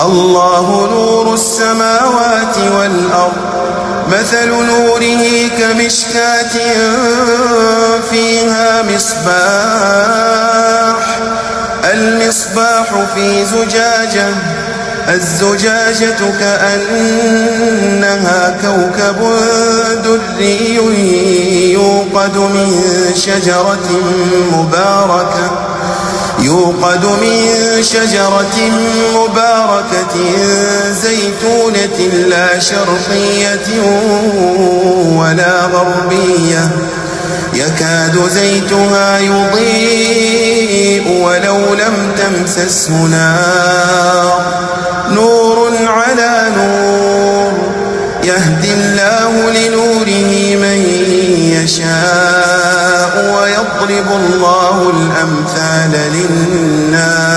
الله نور السماوات والأرض مثل نوره كمشكاة فيها المصباح في زجاجة الزجاجة كأنها كوكب دري يوقد من شجرة مباركة زيتونة لا شرقية ولا غربية يكاد زيتها يضيء ولو لم تمسسه نار نور على نور يهدي الله لنوره من يشاء ويضرب الله الأمثال للناس